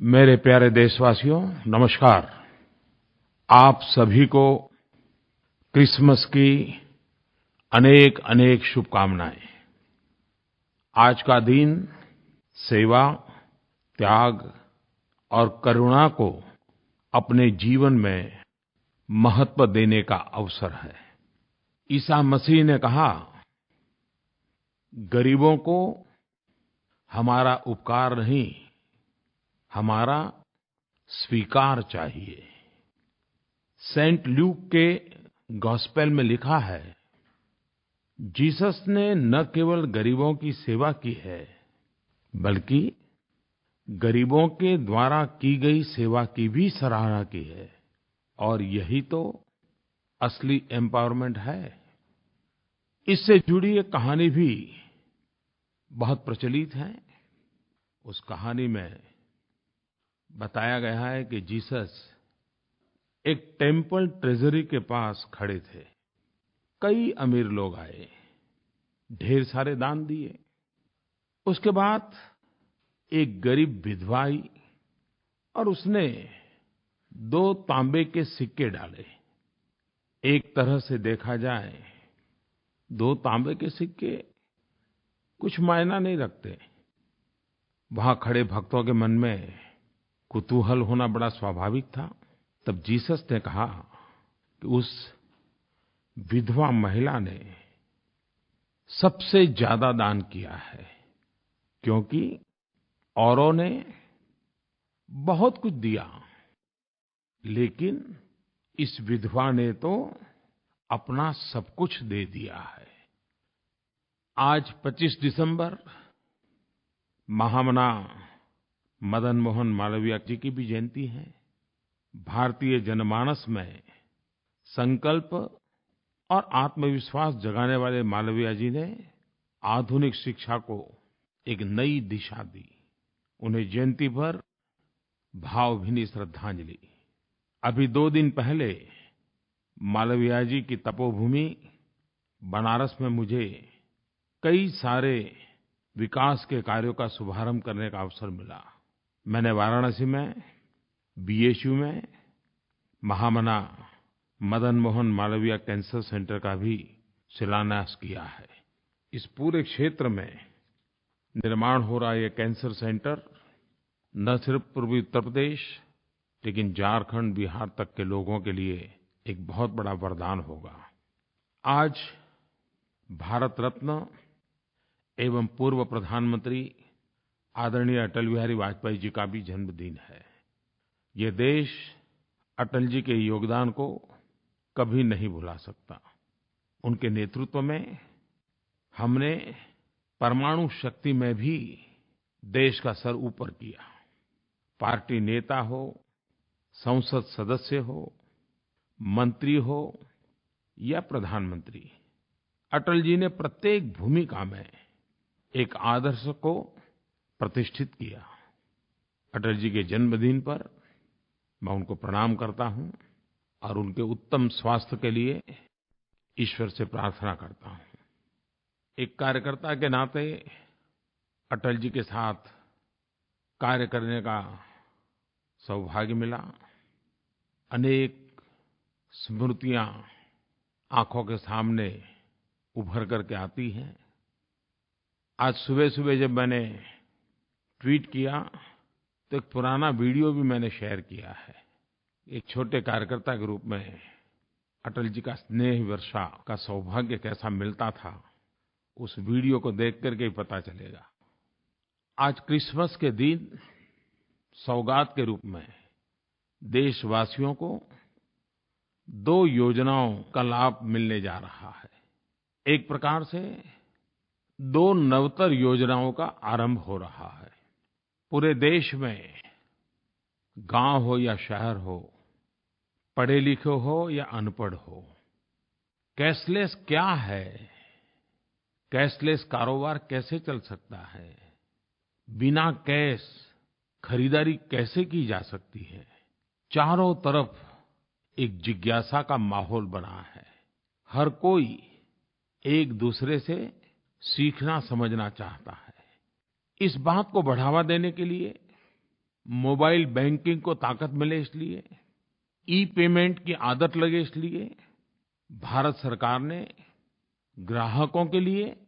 मेरे प्यारे देशवासियों, नमस्कार। आप सभी को क्रिसमस की अनेक-अनेक शुभकामनाएँ। आज का दिन सेवा, त्याग और करुणा को अपने जीवन में महत्व देने का अवसर है। ईसा मसीह ने कहा, गरीबों को हमारा उपकार नहीं, हमारा स्वीकार चाहिए। सेंट ल्यूक के गॉस्पेल में लिखा है, जीसस ने न केवल गरीबों की सेवा की है, बल्कि गरीबों के द्वारा की गई सेवा की भी सराहना की है। और यही तो असली एम्पावरमेंट है। इससे जुड़ी एक कहानी भी बहुत प्रचलित है। उस कहानी में बताया गया है कि जीसस एक टेम्पल ट्रेजरी के पास खड़े थे। कई अमीर लोग आए, ढेर सारे दान दिए। उसके बाद एक गरीब विधवा आई और उसने 2 तांबे के सिक्के डाले। एक तरह से देखा जाए 2 तांबे के सिक्के कुछ मायना नहीं रखते। वहाँ खड़े भक्तों के मन में कुतूहल होना बड़ा स्वाभाविक था। तब जीसस ने कहा कि उस विधवा महिला ने सबसे ज्यादा दान किया है, क्योंकि औरों ने बहुत कुछ दिया, लेकिन इस विधवा ने तो अपना सब कुछ दे दिया है। आज 25 दिसंबर महामना मदन मोहन मालवीय जी की भी जयंती है। भारतीय जनमानस में संकल्प और आत्मविश्वास जगाने वाले मालवीय जी ने आधुनिक शिक्षा को एक नई दिशा दी। उन्हें जयंती पर भावभीनी श्रद्धांजलि। अभी 2 दिन पहले मालवीय जी की तपोभूमि बनारस में मुझे कई सारे विकास के कार्यों का शुभारंभ करने का अवसर मिला। मैंने वाराणसी में बीएचयू में महामना मदन मोहन मालवीय कैंसर सेंटर का भी शिलान्यास किया है। इस पूरे क्षेत्र में निर्माण हो रहा ये कैंसर सेंटर न सिर्फ पूर्वी उत्तर प्रदेश, लेकिन झारखंड, बिहार तक के लोगों के लिए एक बहुत बड़ा वरदान होगा। आज भारत रत्न एवं पूर्व प्रधानमंत्री आदरणीय अटल बिहारी वाजपेयी जी का भी जन्मदिन है। ये देश अटल जी के योगदान को कभी नहीं भुला सकता। उनके नेतृत्व में हमने परमाणु शक्ति में भी देश का सर ऊपर किया। पार्टी नेता हो, संसद सदस्य हो, मंत्री हो या प्रधानमंत्री, अटल जी ने प्रत्येक भूमिका में एक आदर्श को प्रतिष्ठित किया। अटल जी के जन्मदिन पर मैं उनको प्रणाम करता हूँ और उनके उत्तम स्वास्थ्य के लिए ईश्वर से प्रार्थना करता हूँ। एक कार्यकर्ता के नाते अटल जी के साथ कार्य करने का सौभाग्य मिला। अनेक स्मृतियाँ आँखों के सामने उभर करके आती हैं। आज सुबह-सुबह जब मैंने ट्वीट किया तो एक पुराना वीडियो भी मैंने शेयर किया है। एक छोटे कार्यकर्ता के रूप में अटल जी का स्नेह वर्षा का सौभाग्य कैसा मिलता था, उस वीडियो को देख करके ही पता चलेगा। आज क्रिसमस के दिन सौगात के रूप में देशवासियों को 2 योजनाओं का लाभ मिलने जा रहा है। एक प्रकार से 2 नवतर योजनाओं का आरंभ हो रहा है। पूरे देश में गाँव हो या शहर हो, पढ़े लिखे हो या अनपढ़ हो, कैशलेस क्या है, कैशलेस कारोबार कैसे चल सकता है, बिना कैश खरीदारी कैसे की जा सकती है, चारों तरफ एक जिज्ञासा का माहौल बना है। हर कोई एक दूसरे से सीखना समझना चाहता है। इस बात को बढ़ावा देने के लिए मोबाइल बैंकिंग को ताकत मिले इसलिए, ई-पेमेंट की आदत लगे इसलिए भारत सरकार ने ग्राहकों के लिए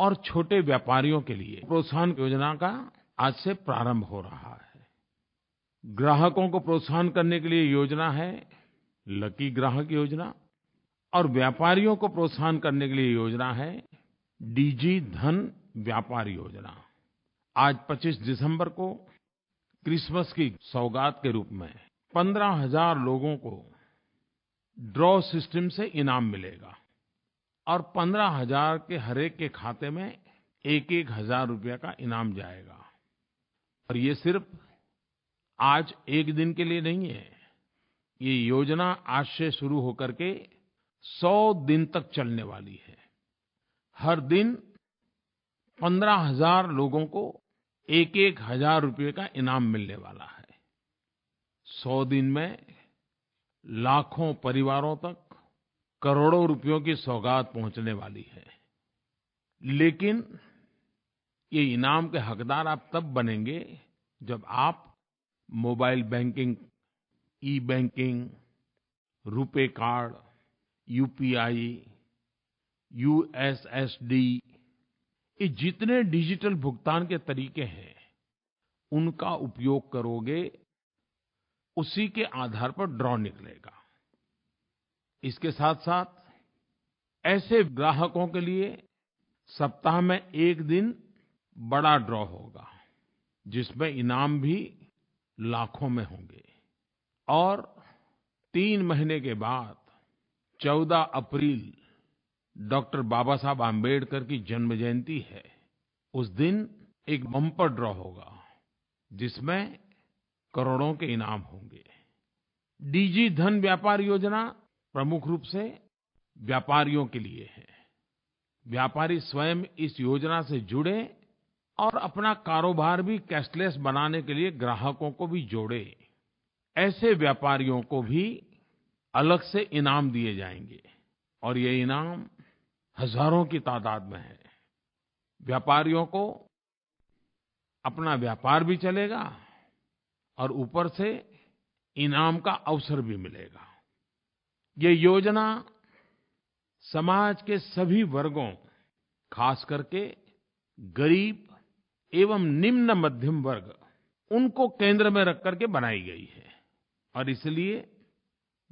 और छोटे व्यापारियों के लिए प्रोत्साहन योजना का आज से प्रारंभ हो रहा है। ग्राहकों को प्रोत्साहन करने के लिए योजना है लकी ग्राहक योजना और व्यापारियों को प्रोत्साहन करने के लिए योजना है डिजी धन व्यापार योजना। आज 25 दिसंबर को क्रिसमस की सौगात के रूप में 15,000 लोगों को ड्रॉ सिस्टम से इनाम मिलेगा और 15,000 के हर एक के खाते में एक-एक हज़ार रुपये का इनाम जाएगा। और ये सिर्फ आज एक दिन के लिए नहीं है, ये योजना आज से शुरू होकर के 100 दिन तक चलने वाली है। हर दिन 15,000 लोगों को एक-एक हज़ार रुपये का इनाम मिलने वाला है। 100 दिन में लाखों परिवारों तक करोड़ों रुपयों की सौगात पहुंचने वाली है। लेकिन ये इनाम के हकदार आप तब बनेंगे जब आप mobile banking, e-banking, RuPay card, UPI, USSD ये जितने डिजिटल भुगतान के तरीके हैं उनका उपयोग करोगे, उसी के आधार पर ड्रॉ निकलेगा। इसके साथ-साथ ऐसे ग्राहकों के लिए सप्ताह में एक दिन बड़ा ड्रॉ होगा, जिसमें इनाम भी लाखों में होंगे। और 3 महीने के बाद 14 अप्रैल डॉक्टर बाबा साहब आम्बेडकर की जन्म जयंती है। उस दिन एक बम्पर ड्रॉ होगा, जिसमें करोड़ों के इनाम होंगे। डिजी धन व्यापार योजना प्रमुख रूप से व्यापारियों के लिए है। व्यापारी स्वयं इस योजना से जुड़ें और अपना कारोबार भी कैशलेस बनाने के लिए ग्राहकों को भी जोड़ें। ऐसे व्यापारियों को भी अलग से इनाम दिए जाएंगे और ये इनाम हज़ारों की तादाद में है। व्यापारियों को अपना व्यापार भी चलेगा और ऊपर से इनाम का अवसर भी मिलेगा। ये योजना समाज के सभी वर्गों, खास करके गरीब एवं निम्न मध्यम वर्ग, उनको केंद्र में रख करके बनाई गई है। और इसलिए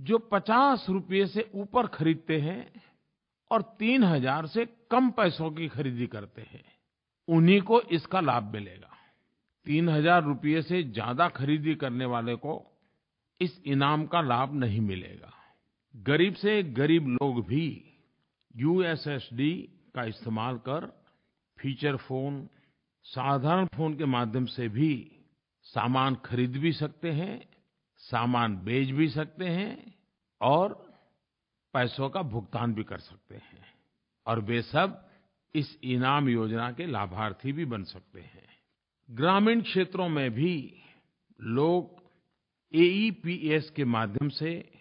जो 50 रुपये से ऊपर खरीदते हैं और 3,000 से कम पैसों की खरीदी करते हैं, उन्हीं को इसका लाभ मिलेगा। 3,000 रुपये से ज्यादा खरीदी करने वाले को इस इनाम का लाभ नहीं मिलेगा। गरीब से गरीब लोग भी यूएसएसडी का इस्तेमाल कर फीचर फोन, साधारण फोन के माध्यम से भी सामान खरीद भी सकते हैं, सामान बेच भी सकते हैं और पैसों का भुगतान भी कर सकते हैं। और वे सब इस इनाम योजना के लाभार्थी भी बन सकते हैं। ग्रामीण क्षेत्रों में भी लोग एईपीएस के माध्यम से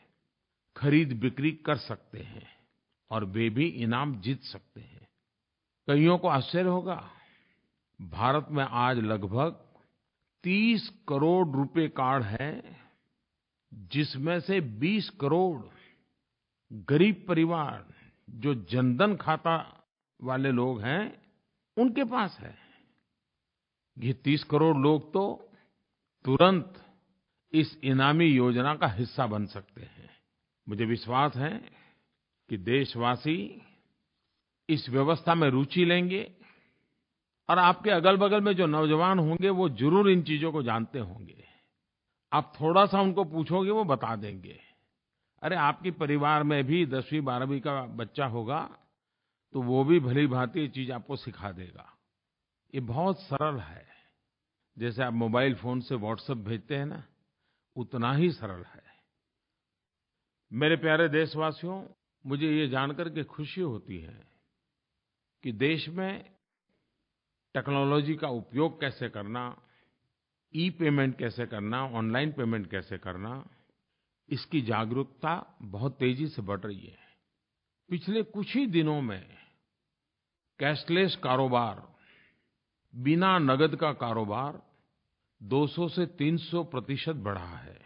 खरीद बिक्री कर सकते हैं और वे भी इनाम जीत सकते हैं। कइयों को आश्चर्य होगा, भारत में आज लगभग 30 करोड़ रुपए कार्ड हैं, जिसमें से 20 करोड़ गरीब परिवार जो जनधन खाता वाले लोग हैं, उनके पास है। ये 30 करोड़ लोग तो तुरंत इस इनामी योजना का हिस्सा बन सकते हैं। मुझे विश्वास है कि देशवासी इस व्यवस्था में रुचि लेंगे और आपके अगल-बगल में जो नौजवान होंगे वो जरूर इन चीजों को जानते होंगे। आप थोड़ा सा उनको पूछोगे, वो बता देंगे। अरे आपके परिवार में भी 10वीं 12वीं का बच्चा होगा तो वो भी भली-भांति ये चीज आपको सिखा देगा। ये बहुत सरल है। जैसे आप मोबाइल फोन से व्हाट्सएप भेजते हैं ना, उतना ही सरल है। मेरे प्यारे देशवासियों, मुझे ये जानकर के खुशी होती है कि देश में टेक्नोलॉजी का उपयोग कैसे करना, ई-पेमेंट कैसे करना, ऑनलाइन पेमेंट कैसे करना, इसकी जागरूकता बहुत तेजी से बढ़ रही है। पिछले कुछ ही दिनों में कैशलेस कारोबार, बिना नगद का कारोबार 200 से 300% बढ़ा है।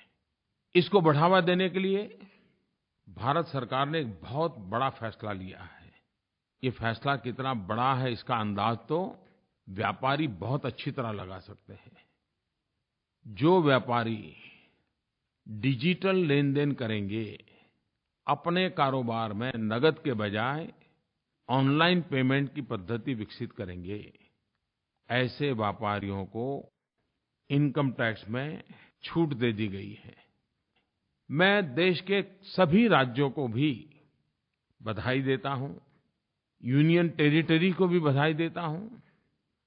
इसको बढ़ावा देने के लिए भारत सरकार ने एक बहुत बड़ा फैसला लिया है। ये फैसला कितना बड़ा है इसका अंदाज तो व्यापारी बहुत अच्छी तरह लगा सकते हैं। जो व्यापारी डिजिटल लेनदेन करेंगे, अपने कारोबार में नगद के बजाय ऑनलाइन पेमेंट की पद्धति विकसित करेंगे, ऐसे व्यापारियों को इनकम टैक्स में छूट दे दी गई है। मैं देश के सभी राज्यों को भी बधाई देता हूँ, यूनियन टेरिटरी को भी बधाई देता हूँ।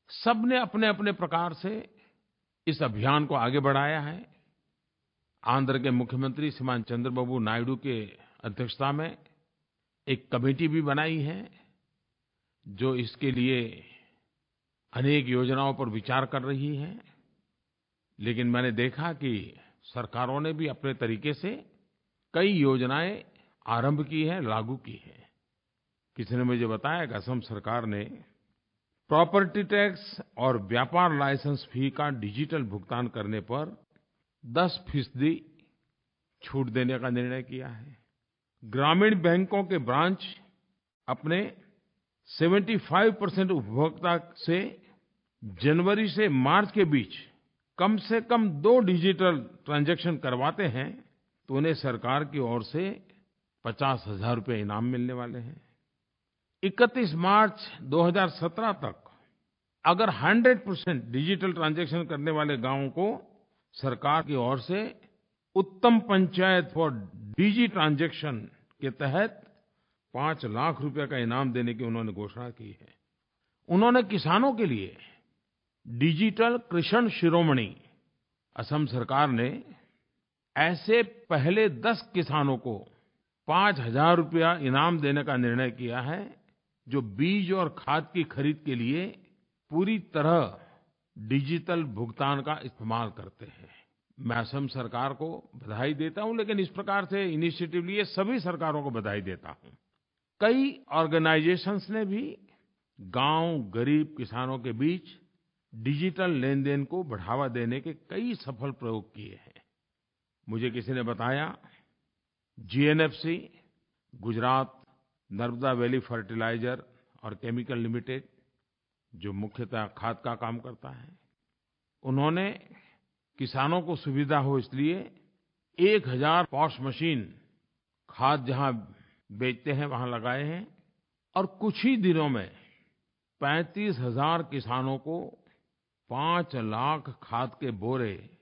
सबने अपनेअपने प्रकार से इस अभियान को आगे बढ़ाया है। आंध्र के मुख्यमंत्री श्रीमान चंद्रबाबू नायडू के अध्यक्षता में एक कमेटी भी बनाई है, जो इसके लिए अनेक योजनाओं पर विचार कर रही है। लेकिन मैंने देखा कि सरकारों ने भी अपने तरीक़े से कई योजनाएँ आरंभ की हैं, लागू की हैं। किसी ने मुझे बताया कि असम सरकार ने प्रॉपर्टी टैक्स और व्यापार लाइसेंस फी का डिजिटल भुगतान करने पर 10% छूट देने का निर्णय किया है। ग्रामीण बैंकों के ब्रांच अपने 75% उपभोक्ता से जनवरी से मार्च के बीच कम से कम 2 डिजिटल ट्रांजैक्शन करवाते हैं तो उन्हें सरकार की ओर से 50,000 रुपये इनाम मिलने वाले हैं। 31 मार्च 2017 तक अगर 100% डिजिटल ट्रांजैक्शन करने वाले गाँवों को सरकार की ओर से उत्तम पंचायत फॉर डिजी ट्रांजैक्शन के तहत 5 लाख रुपये का इनाम देने की उन्होंने घोषणा की है। उन्होंने किसानों के लिए डिजिटल कृषक शिरोमणि, असम सरकार ने ऐसे पहले 10 किसानों को 5,000 रुपया इनाम देने का निर्णय किया है, जो बीज और खाद की खरीद के लिए पूरी तरह डिजिटल भुगतान का इस्तेमाल करते हैं। मैं असम सरकार को बधाई देता हूँ, लेकिन इस प्रकार से इनिशिएटिव लिए सभी सरकारों को बधाई देता हूँ। कई ऑर्गेनाइजेशंस ने भी गाँव गरीब किसानों के बीच डिजिटल लेनदेन को बढ़ावा देने के कई सफल प्रयोग किए हैं। मुझे किसी ने बताया GNFC, Gujarat Narmada valley fertiliser और केमिकल लिमिटेड, जो मुख्यतः खाद का काम करता है, उन्होंने किसानों को सुविधा हो इसलिए 1000 पॉश मशीन खाद जहाँ बेचते हैं वहाँ लगाए हैं और कुछ ही दिनों में 35,000 किसानों को 5 लाख खाद के बोरे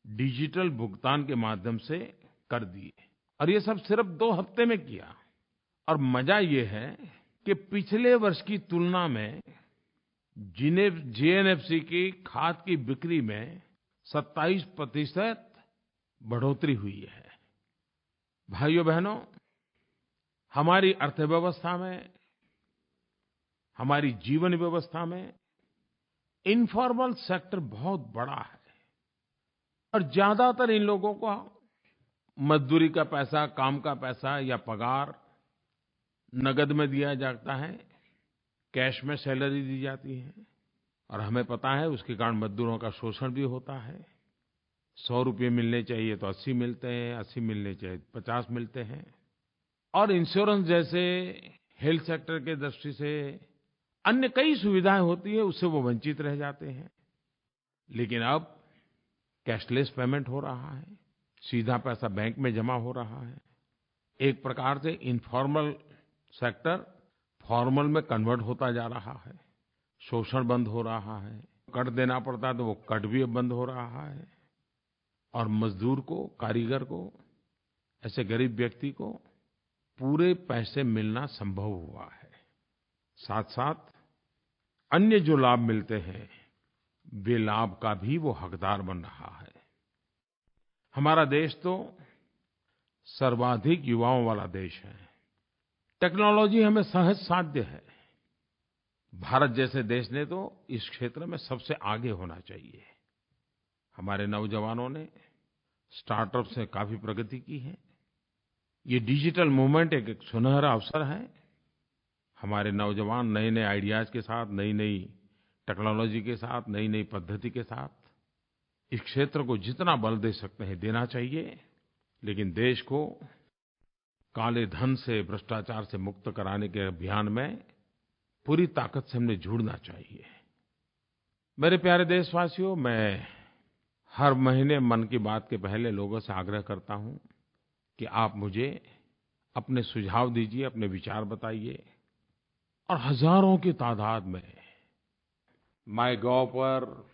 डिजिटल भुगतान के माध्यम से कर दिए। और ये सब सिर्फ 2 हफ्ते में किया। और मजा ये है कि पिछले वर्ष की तुलना में जीएनएफसी की खाद की बिक्री में 27% बढ़ोतरी हुई है। भाइयों-बहनों, हमारी अर्थव्यवस्था में, हमारी जीवन व्यवस्था में इन्फॉर्मल सेक्टर बहुत बड़ा है और ज्यादातर इन लोगों को मजदूरी का पैसा, काम का पैसा या पगार नगद में दिया जाता है, कैश में सैलरी दी जाती है। और हमें पता है उसके कारण मजदूरों का शोषण भी होता है। 100 रुपये मिलने चाहिए तो 80 मिलते हैं, 80 मिलने चाहिए 50 मिलते हैं। और इंश्योरेंस जैसे हेल्थ सेक्टर के दृष्टि से अन्य कई सुविधाएं होती हैं, उससे वो वंचित रह जाते हैं। लेकिन अब कैशलेस पेमेंट हो रहा है, सीधा पैसा बैंक में जमा हो रहा है। एक प्रकार से इन्फॉर्मल सेक्टर फॉर्मल में कन्वर्ट होता जा रहा है। शोषण बंद हो रहा है। कट देना पड़ता है तो वो कट भी अब बंद हो रहा है। और मजदूर को, कारीगर को, ऐसे गरीब व्यक्ति को पूरे पैसे मिलना संभव हुआ है। साथ-साथ अन्य जो लाभ मिलते हैं, वे लाभ का भी वो हकदार बन रहा है। हमारा देश तो सर्वाधिक युवाओं वाला देश है। टेक्नोलॉजी हमें सहज साध्य है। भारत जैसे देश ने तो इस क्षेत्र में सबसे आगे होना चाहिए। हमारे नौजवानों ने स्टार्टअप से काफी प्रगति की है। ये डिजिटल मूवमेंट एक सुनहरा अवसर है। हमारे नौजवान नए-नए आइडियाज के साथ, नई-नई टेक्नोलॉजी के साथ, नई-नई पद्धति के साथ इस क्षेत्र को जितना बल दे सकते हैं देना चाहिए, लेकिन देश को काले धन से, भ्रष्टाचार से मुक्त कराने के अभियान में पूरी ताकत से हमने जुड़ना चाहिए। मेरे प्यारे देशवासियो, मैं हर महीने मन की बात के पहले लोगों से आग्रह करता हूँ कि आप मुझे अपने सुझाव दीजिए, अपने विचार बताइए, और हज़ारों की तादाद में माइगोव पर,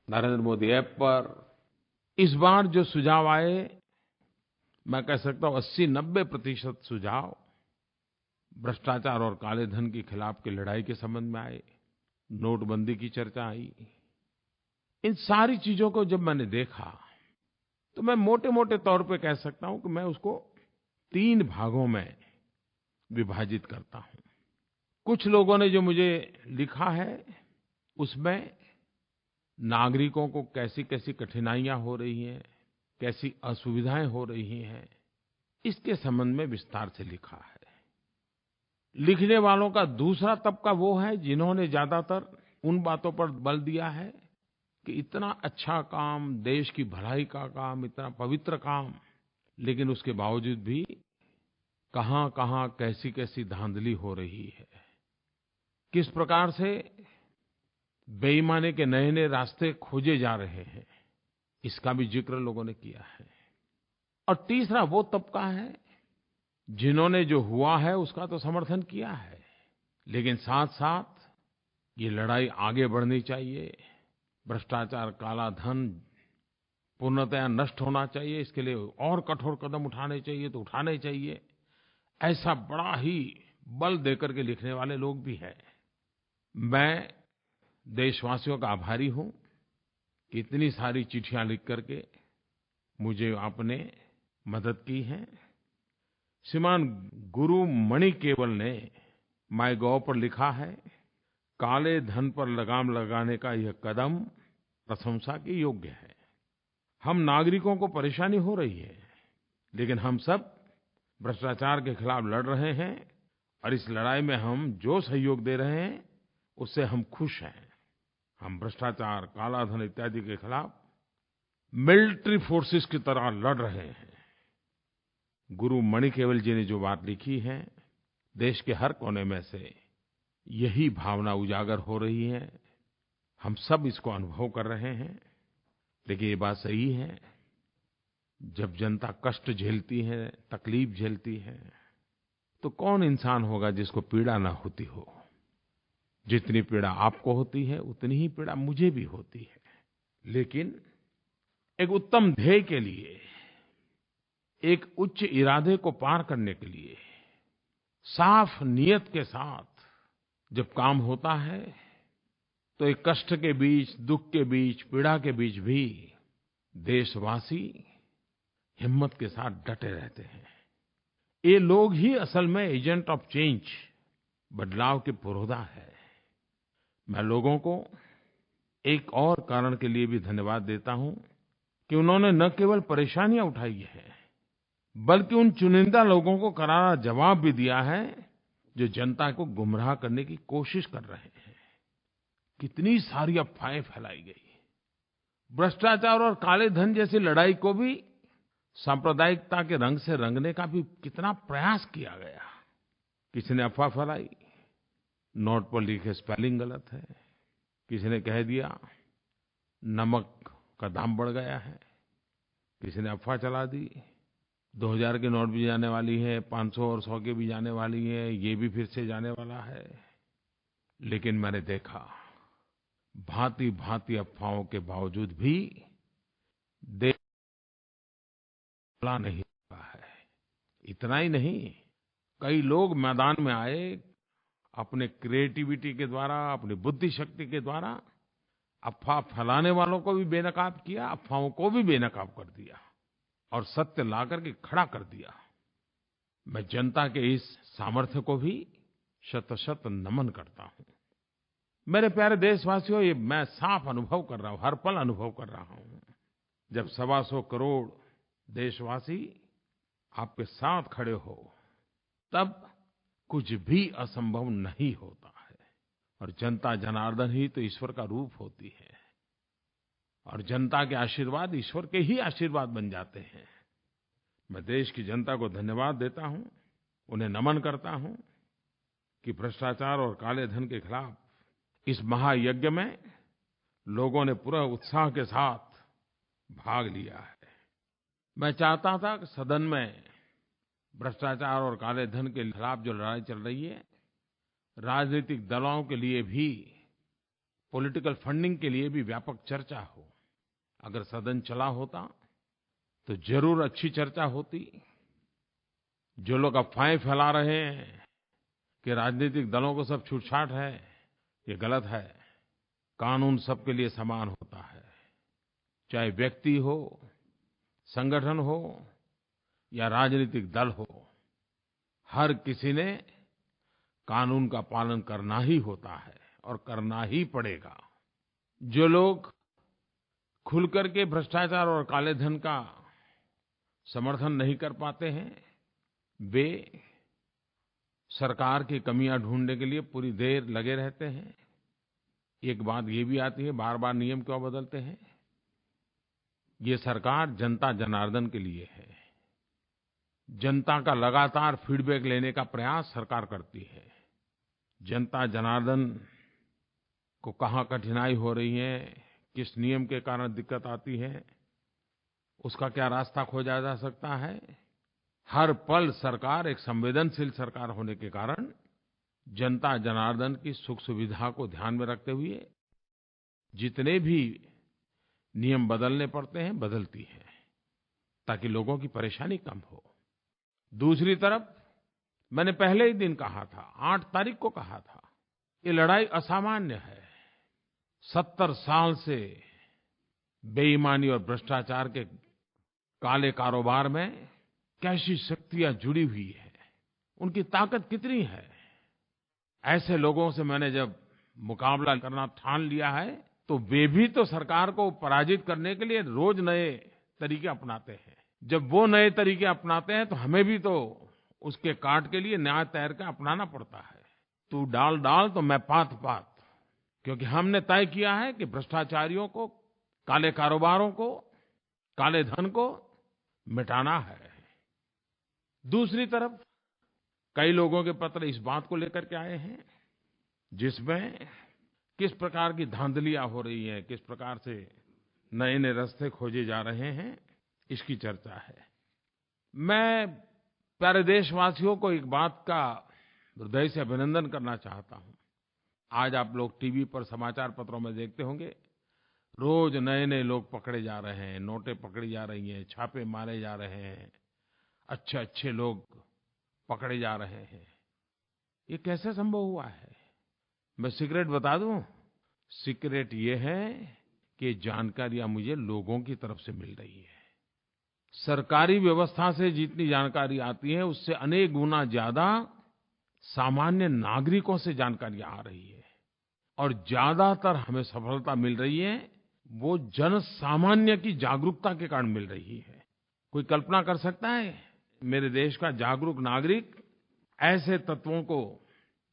नरेंद्र मोदी App पर इस बार जो सुझाव आए, मैं कह सकता हूँ 80-90% सुझाव भ्रष्टाचार और काले धन के खिलाफ़ की लड़ाई के संबंध में आए। नोटबंदी की चर्चा आई। इन सारी चीज़ों को जब मैंने देखा तो मैं मोटे-मोटे तौर पे कह सकता हूँ कि मैं उसको 3 भागों में विभाजित करता हूँ। कुछ लोगों ने जो मुझे लिखा है उसमें नागरिकों को कैसी-कैसी कठिनाइयाँ हो रही हैं, कैसी असुविधाएँ हो रही हैं, इसके संबंध में विस्तार से लिखा है। लिखने वालों का दूसरा तबका वो है जिन्होंने ज़्यादातर उन बातों पर बल दिया है कि इतना अच्छा काम, देश की भलाई का काम, इतना पवित्र काम, लेकिन उसके बावजूद भी कहाँ-कहाँ, कैसी-कैसी धांधली हो रही है। किस प्रकार से बेईमानी के नए-नए रास्ते खोजे जा रहे हैं, इसका भी ज़िक्र लोगों ने किया है। और तीसरा वो तबका है जिन्होंने जो हुआ है उसका तो समर्थन किया है, लेकिन साथ-साथ ये लड़ाई आगे बढ़नी चाहिए। भ्रष्टाचार, काला धन पूर्णतया नष्ट होना चाहिए, इसके लिए और कठोर कदम उठाने चाहिए तो उठाने चाहिए। ऐसा बड़ा ही बल देकर के लिखने वाले लोग भी हैं। मैं देशवासियों का आभारी हूँ कि इतनी सारी चिट्ठियाँ लिख करके मुझे आपने मदद की है। श्रीमान गुरु मणि केवल ने माइगोव पर लिखा है, काले धन पर लगाम लगाने का यह कदम प्रशंसा के योग्य है। हम नागरिकों को परेशानी हो रही है, लेकिन हम सब भ्रष्टाचार के खिलाफ़ लड़ रहे हैं और इस लड़ाई में हम जो सहयोग दे रहे हैं उससे हम खुश हैं। हम भ्रष्टाचार, काला धन इत्यादि के खिलाफ़ मिलिटरी फोर्सेस की तरह लड़ रहे हैं। गुरु मणि केवल जी ने जो बात लिखी है, देश के हर कोने में से यही भावना उजागर हो रही है। हम सब इसको अनुभव कर रहे हैं। लेकिन ये बात सही है, जब जनता कष्ट झेलती है, तकलीफ झेलती है, तो कौन इंसान होगा जिसको पीड़ा न होती हो। जितनी पीड़ा आपको होती है उतनी ही पीड़ा मुझे भी होती है। लेकिन एक उत्तम ध्येय के लिए, एक उच्च इरादे को पार करने के लिए साफ नियत के साथ जब काम होता है तो एक कष्ट के बीच, दुःख के बीच, पीड़ा के बीच भी देशवासी हिम्मत के साथ डटे रहते हैं। ये लोग ही असल में एजेंट ऑफ चेंज, बदलाव के पुरोधा है। मैं लोगों को एक और कारण के लिए भी धन्यवाद देता हूँ कि उन्होंने न केवल परेशानियाँ उठाई हैं, बल्कि उन चुनिंदा लोगों को करारा जवाब भी दिया है जो जनता को गुमराह करने की कोशिश कर रहे हैं। कितनी सारी अफवाहें फैलाई गई। भ्रष्टाचार और काले धन जैसी लड़ाई को भी सांप्रदायिकता के रंग से रंगने का भी कितना प्रयास किया गया। किसी ने अफवाह फैलाई, नोट पर लिखे स्पेलिंग गलत है। किसी ने कह दिया नमक का दाम बढ़ गया है। किसी ने अफवाह चला दी 2000 के नोट भी जाने वाली है, 500 और 100 के भी जाने वाली है, ये भी फिर से जाने वाला है। लेकिन मैंने देखा भांति-भांति अफवाहों के बावजूद भी देश नहीं हुआ है। इतना ही नहीं, कई लोग मैदान में आए, अपने क्रिएटिविटी के द्वारा, अपनी बुद्धि शक्ति के द्वारा अफवाह फैलाने वालों को भी बेनकाब किया, अफवाहों को भी बेनकाब कर दिया और सत्य ला करके खड़ा कर दिया। मैं जनता के इस सामर्थ्य को भी शत-शत नमन करता हूँ। मेरे प्यारे देशवासियों, ये मैं साफ अनुभव कर रहा हूँ, हर पल अनुभव कर रहा हूँ। जब 125 करोड़ देशवासी आपके साथ खड़े हो, तब कुछ भी असंभव नहीं होता है। और जनता जनार्दन ही तो ईश्वर का रूप होती है। और जनता के आशीर्वाद ईश्वर के ही आशीर्वाद बन जाते हैं। मैं देश की जनता को धन्यवाद देता हूँ, उन्हें नमन करता हूँ कि भ्रष्टाचार और काले धन के खिलाफ़ इस महायज्ञ में लोगों ने पूरे उत्साह के साथ भाग लिया है। मैं चाहता था कि सदन में भ्रष्टाचार और काले धन के खिलाफ़ जो लड़ाई चल रही है, राजनीतिक दलों के लिए भी, पॉलिटिकल फंडिंग के लिए भी व्यापक चर्चा हो। अगर सदन चला होता तो ज़रूर अच्छी चर्चा होती। जो लोग अफ़वाहें फैला रहे हैं कि राजनीतिक दलों को सब छूटछाट है, ये गलत है। कानून सबके लिए समान होता है, चाहे व्यक्ति हो, संगठन हो या राजनीतिक दल हो। हर किसी ने कानून का पालन करना ही होता है और करना ही पड़ेगा। जो लोग खुल करके भ्रष्टाचार और काले धन का समर्थन नहीं कर पाते हैं, वे सरकार की कमियां ढूंढने के लिए पूरी देर लगे रहते हैं। एक बात ये भी आती है, बार-बार नियम क्यों बदलते हैं? ये सरकार जनता जनार्दन के लिए है। जनता का लगातार फीडबैक लेने का प्रयास सरकार करती है। जनता जनार्दन को कहाँ कठिनाई हो रही है, किस नियम के कारण दिक्कत आती है, उसका क्या रास्ता खोजा जा सकता है। हर पल सरकार एक संवेदनशील सरकार होने के कारण जनता जनार्दन की सुख सुविधा को ध्यान में रखते हुए जितने भी नियम बदलने पड़ते हैं, बदलती है, ताकि लोगों की परेशानी कम हो। दूसरी तरफ मैंने पहले ही दिन कहा था, 8 तारीख को कहा था, ये लड़ाई असामान्य है। 70 साल से बेईमानी और भ्रष्टाचार के काले कारोबार में कैसी शक्तियाँ जुड़ी हुई हैं, उनकी ताकत कितनी है। ऐसे लोगों से मैंने जब मुकाबला करना ठान लिया है, तो वे भी तो सरकार को पराजित करने के लिए रोज नए तरीके अपनाते हैं। जब वो नए तरीके अपनाते हैं तो हमें भी तो उसके काट के लिए नया तैर के अपनाना पड़ता है। तू डाल डाल तो मैं पात पात, क्योंकि हमने तय किया है कि भ्रष्टाचारियों को, काले कारोबारों को, काले धन को मिटाना है। दूसरी तरफ कई लोगों के पत्र इस बात को लेकर के आए हैं जिसमें किस प्रकार की धांधलियां हो रही हैं, किस प्रकार से नए-नए रास्ते खोजे जा रहे हैं, इसकी चर्चा है। मैं प्यारे देशवासियों को एक बात का हृदय से अभिनंदन करना चाहता हूँ। आज आप लोग टीवी पर, समाचार पत्रों में देखते होंगे, रोज नए-नए लोग पकड़े जा रहे हैं, नोटें पकड़ी जा रही हैं, छापे मारे जा रहे हैं, अच्छे-अच्छे लोग पकड़े जा रहे हैं। ये कैसे संभव हुआ है? मैं सीक्रेट बता दूं? सीक्रेट ये है कि जानकारियां मुझे लोगों की तरफ से मिल रही है। सरकारी व्यवस्था से जितनी जानकारी आती है, उससे अनेक गुना ज्यादा सामान्य नागरिकों से जानकारियां आ रही है। और ज्यादातर हमें सफलता मिल रही है, वो जन सामान्य की जागरूकता के कारण मिल रही है। कोई कल्पना कर सकता है, मेरे देश का जागरूक नागरिक ऐसे तत्वों को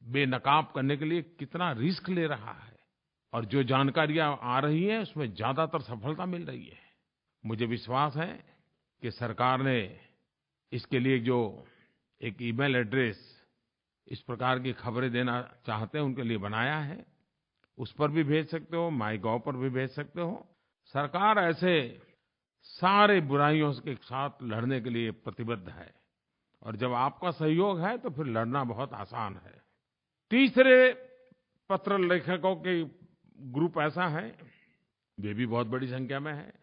बेनकाब करने के लिए कितना रिस्क ले रहा है, और जो जानकारियां आ रही हैं उसमें ज्यादातर सफलता मिल रही है। मुझे विश्वास है कि सरकार ने इसके लिए जो एक ईमेल एड्रेस इस प्रकार की खबरें देना चाहते हैं उनके लिए बनाया है, उस पर भी भेज सकते हो, माइगोव पर भी भेज सकते हो। सरकार ऐसे सारे बुराइयों के साथ लड़ने के लिए प्रतिबद्ध है, और जब आपका सहयोग है तो फिर लड़ना बहुत आसान है। तीसरे पत्र लेखकों के ग्रुप ऐसा है, वे भी बहुत बड़ी संख्या में है।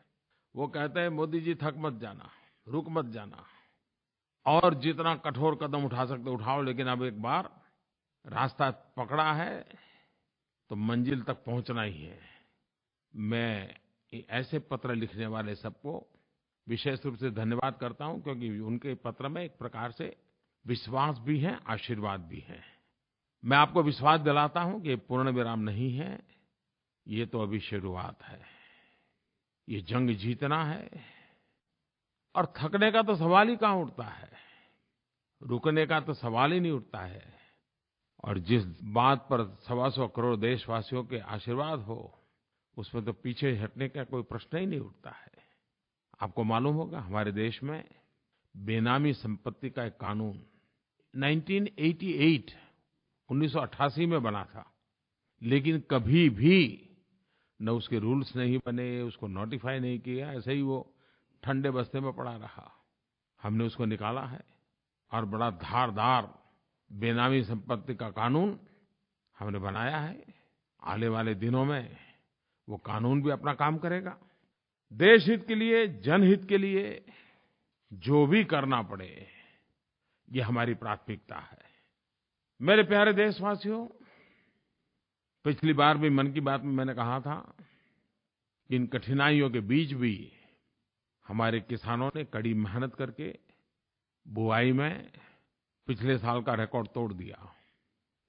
वो कहते हैं, मोदी जी थक मत जाना, रुक मत जाना, और जितना कठोर कदम उठा सकते उठाओ, लेकिन अब एक बार रास्ता पकड़ा है तो मंजिल तक पहुंचना ही है। मैं ऐसे पत्र लिखने वाले सबको विशेष रूप से धन्यवाद करता हूं, क्योंकि उनके पत्र में एक प्रकार से विश्वास भी है, आशीर्वाद भी है। मैं आपको विश्वास दिलाता हूं कि ये पूर्ण विराम नहीं है, ये तो अभी शुरुआत है। ये जंग जीतना है, और थकने का तो सवाल ही कहाँ उठता है, रुकने का तो सवाल ही नहीं उठता है। और जिस बात पर 125 करोड़ देशवासियों के आशीर्वाद हो, उसमें तो पीछे हटने का कोई प्रश्न ही नहीं उठता है। आपको मालूम होगा हमारे देश में बेनामी संपत्ति का एक कानून 1988 1988 में बना था, लेकिन कभी भी न उसके रूल्स नहीं बने, उसको नोटिफाई नहीं किया, ऐसे ही वो ठंडे बस्ते में पड़ा रहा। हमने उसको निकाला है और बड़ा धारदार बेनामी संपत्ति का कानून हमने बनाया है। आने वाले दिनों में वो कानून भी अपना काम करेगा। देश हित के लिए, जनहित के लिए जो भी करना पड़े, ये हमारी प्राथमिकता है। मेरे प्यारे देशवासियों, पिछली बार भी मन की बात में मैंने कहा था कि इन कठिनाइयों के बीच भी हमारे किसानों ने कड़ी मेहनत करके बुआई में पिछले साल का रिकॉर्ड तोड़ दिया।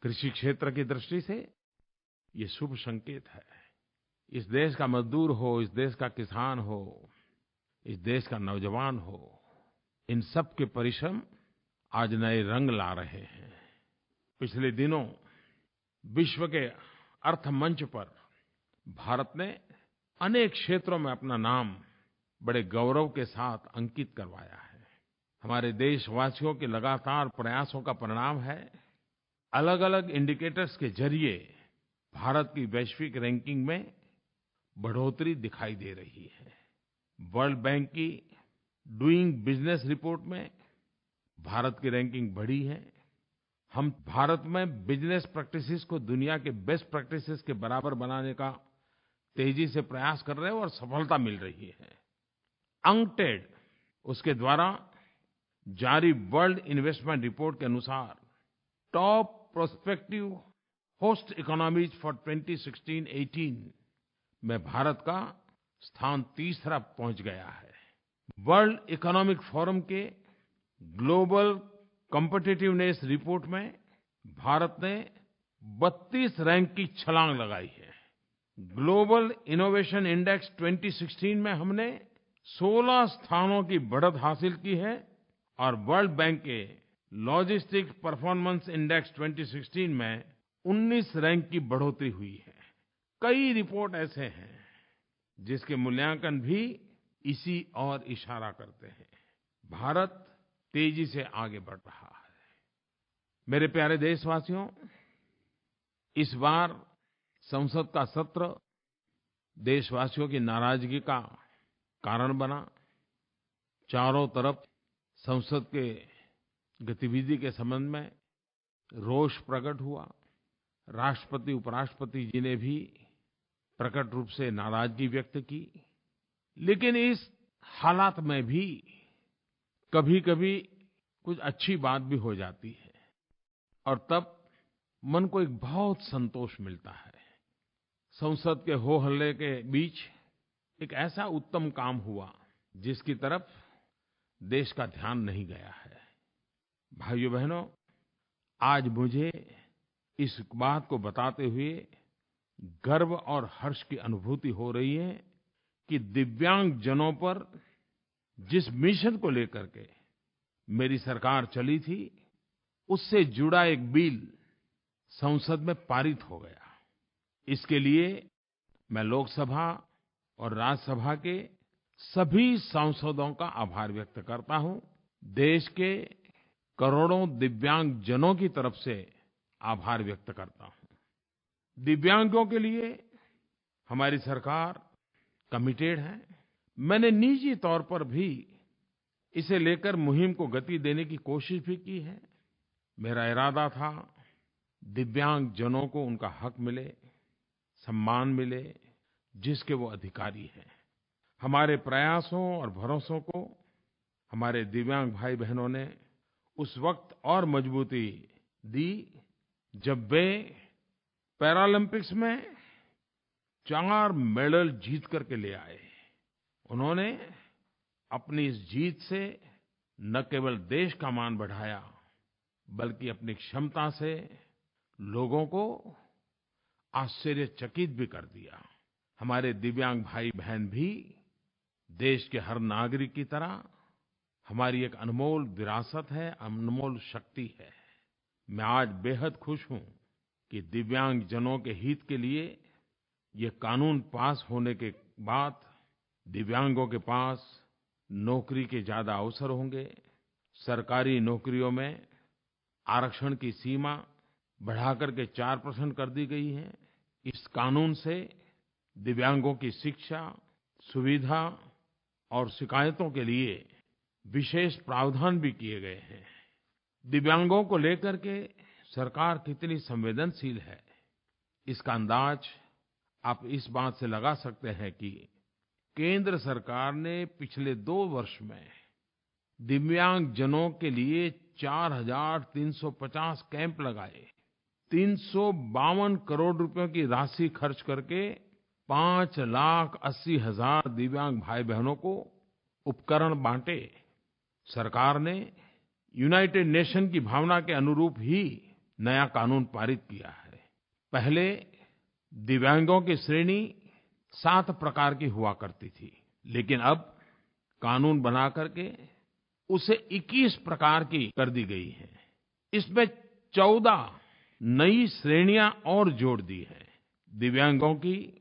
कृषि क्षेत्र की दृष्टि से ये शुभ संकेत है। इस देश का मजदूर हो, इस देश का किसान हो, इस देश का नौजवान हो, इन सब के परिश्रम आज नए रंग ला रहे हैं। पिछले दिनों विश्व के अर्थ मंच पर भारत ने अनेक क्षेत्रों में अपना नाम बड़े गौरव के साथ अंकित करवाया है। हमारे देशवासियों के लगातार प्रयासों का परिणाम है। अलग-अलग इंडिकेटर्स के जरिए भारत की वैश्विक रैंकिंग में बढ़ोतरी दिखाई दे रही है। वर्ल्ड बैंक की डूइंग बिजनेस रिपोर्ट में भारत की रैंकिंग बढ़ी है। हम भारत में बिजनेस प्रैक्टिसेस को दुनिया के बेस्ट प्रैक्टिसेस के बराबर बनाने का तेजी से प्रयास कर रहे हैं और सफलता मिल रही है। अंकटेड उसके द्वारा जारी वर्ल्ड इन्वेस्टमेंट रिपोर्ट के अनुसार top prospective host economies for 2016-18 में भारत का स्थान तीसरा पहुंच गया है। वर्ल्ड इकोनॉमिक फोरम के ग्लोबल कॉम्पिटिटिवनेस रिपोर्ट में भारत ने 32 रैंक की छलांग लगाई है। ग्लोबल इनोवेशन इंडेक्स 2016 में हमने 16 स्थानों की बढ़त हासिल की है और वर्ल्ड बैंक के लॉजिस्टिक्स परफॉर्मेंस इंडेक्स 2016 में 19 रैंक की बढ़ोतरी हुई है। कई रिपोर्ट ऐसे हैं जिसके मूल्यांकन भी इसी ओर इशारा करते हैं। भारत तेजी से आगे बढ़ रहा है। मेरे प्यारे देशवासियों, इस बार संसद का सत्र देशवासियों की नाराजगी का कारण बना। चारों तरफ संसद के गतिविधि के संबंध में रोष प्रकट हुआ। राष्ट्रपति, उपराष्ट्रपति जी ने भी प्रकट रूप से नाराजगी व्यक्त की। लेकिन इस हालात में भी कभी-कभी कुछ अच्छी बात भी हो जाती है और तब मन को एक बहुत संतोष मिलता है। संसद के हो हल्ले के बीच एक ऐसा उत्तम काम हुआ जिसकी तरफ देश का ध्यान नहीं गया है। भाइयों बहनों, आज मुझे इस बात को बताते हुए गर्व और हर्ष की अनुभूति हो रही है कि दिव्यांगजनों पर जिस मिशन को लेकर के मेरी सरकार चली थी, उससे जुड़ा एक बिल संसद में पारित हो गया। इसके लिए मैं लोकसभा और राज्यसभा के सभी सांसदों का आभार व्यक्त करता हूं। देश के करोड़ों दिव्यांगजनों की तरफ से आभार व्यक्त करता हूं। दिव्यांगों के लिए हमारी सरकार कमिटेड है। मैंने निजी तौर पर भी इसे लेकर मुहिम को गति देने की कोशिश भी की है। मेरा इरादा था दिव्यांगजनों को उनका हक मिले, सम्मान मिले, जिसके वो अधिकारी हैं। हमारे प्रयासों और भरोसों को हमारे दिव्यांग भाई बहनों ने उस वक्त और मजबूती दी जब वे पैरालम्पिक्स में 4 मेडल जीत करके ले आए। उन्होंने अपनी इस जीत से न केवल देश का मान बढ़ाया, बल्कि अपनी क्षमता से लोगों को आश्चर्यचकित भी कर दिया। हमारे दिव्यांग भाई बहन भी देश के हर नागरिक की तरह हमारी एक अनमोल विरासत है, अनमोल शक्ति है। मैं आज बेहद खुश हूँ कि दिव्यांगजनों के हित के लिए ये कानून पास होने के बाद दिव्यांगों के पास नौकरी के ज़्यादा अवसर होंगे। सरकारी नौकरियों में आरक्षण की सीमा बढ़ाकर के 4% कर दी गई है। इस कानून से दिव्यांगों की शिक्षा, सुविधा और शिकायतों के लिए विशेष प्रावधान भी किए गए हैं। दिव्यांगों को लेकर के सरकार कितनी संवेदनशील है, इसका अंदाज आप इस बात से लगा सकते हैं कि केंद्र सरकार ने पिछले 2 वर्ष में दिव्यांगजनों के लिए 4,350 कैंप लगाए, 352 करोड़ रुपयों की राशि खर्च करके 5,80,000 दिव्यांग भाई-बहनों को उपकरण बाँटे। सरकार ने यूनाइटेड नेशन की भावना के अनुरूप ही नया कानून पारित किया है। पहले दिव्यांगों की श्रेणी 7 प्रकार की हुआ करती थी, लेकिन अब कानून बना करके उसे 21 प्रकार की कर दी गई है। इसमें 14 नई श्रेणियां और जोड़ दी हैं। दिव्यांगों की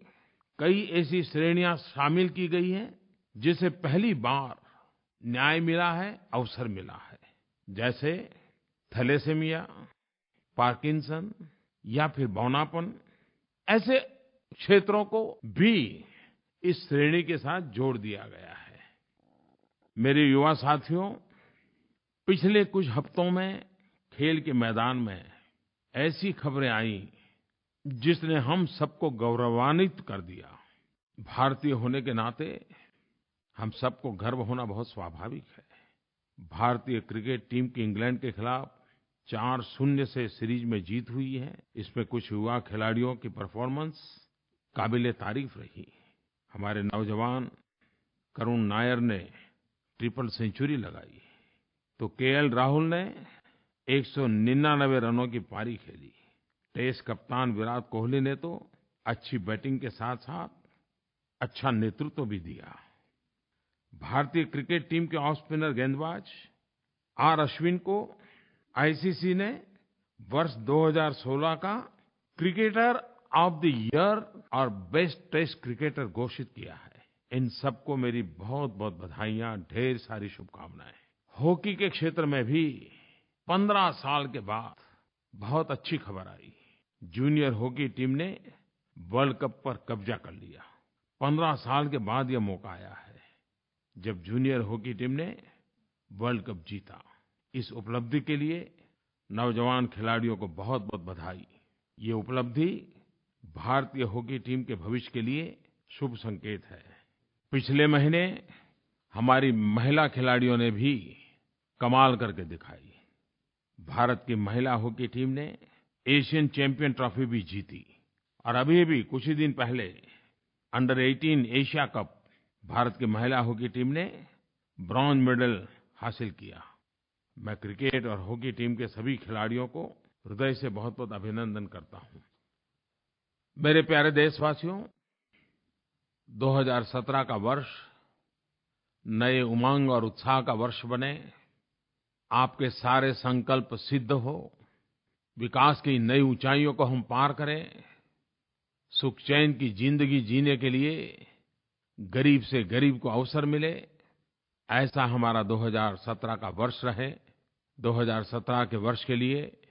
कई ऐसी श्रेणियां शामिल की गई हैं जिसे पहली बार न्याय मिला है, अवसर मिला है। जैसे थैलेसेमिया, पार्किंसन या फिर बौनापन, ऐसे क्षेत्रों को भी इस श्रेणी के साथ जोड़ दिया गया है। मेरे युवा साथियों, पिछले कुछ हफ्तों में खेल के मैदान में ऐसी खबरें आईं जिसने हम सबको गौरवान्वित कर दिया। भारतीय होने के नाते हम सबको गर्व होना बहुत स्वाभाविक है। भारतीय क्रिकेट टीम की इंग्लैंड के खिलाफ 4-0 से सीरीज में जीत हुई है। इसमें कुछ युवा खिलाड़ियों की परफॉर्मेंस काबिल-ए-तारीफ रही। हमारे नौजवान करुण नायर ने ट्रिपल सेंचुरी लगाई, तो केएल राहुल ने 199 रनों की पारी खेली। टेस्ट कप्तान विराट कोहली ने तो अच्छी बैटिंग के साथ-साथ अच्छा नेतृत्व भी दिया। भारतीय क्रिकेट टीम के ऑफ स्पिनर गेंदबाज आर अश्विन को आईसीसी ने वर्ष 2016 का क्रिकेटर ऑफ द ईयर और बेस्ट टेस्ट क्रिकेटर घोषित किया है। इन सबको मेरी बहुत-बहुत बधाइयाँ, ढेर सारी शुभकामनाएं। हॉकी के क्षेत्र में भी 15 साल के बाद बहुत अच्छी खबर आई। जूनियर हॉकी टीम ने वर्ल्ड कप पर कब्जा कर लिया। 15 साल के बाद यह मौका आया है जब जूनियर हॉकी टीम ने वर्ल्ड कप जीता। इस उपलब्धि के लिए नौजवान खिलाड़ियों को बहुत-बहुत बधाई। ये उपलब्धि भारतीय हॉकी टीम के भविष्य के लिए शुभ संकेत है। पिछले महीने हमारी महिला खिलाड़ियों ने भी कमाल करके दिखाई। भारत की महिला हॉकी टीम ने एशियन चैम्पियन ट्रॉफी भी जीती और अभी कुछ ही दिन पहले अंडर 18 एशिया कप भारत की महिला हॉकी टीम ने ब्रोंज मेडल हासिल किया। मैं क्रिकेट और हॉकी टीम के सभी खिलाड़ियों को हृदय से बहुत-बहुत अभिनंदन करता हूँ। मेरे प्यारे देशवासियों, 2017 का वर्ष नए उमंग और उत्साह का वर्ष बने। आपके सारे संकल्प सिद्ध हो, विकास की नई ऊंचाइयों को हम पार करें, सुख चैन की जिंदगी जीने के लिए गरीब से गरीब को अवसर मिले, ऐसा हमारा 2017 का वर्ष रहे। 2017 के वर्ष के लिए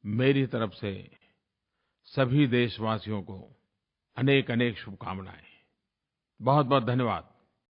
मेरी तरफ से सभी देशवासियों को अनेक-अनेक शुभकामनाएं। बहुत-बहुत धन्यवाद।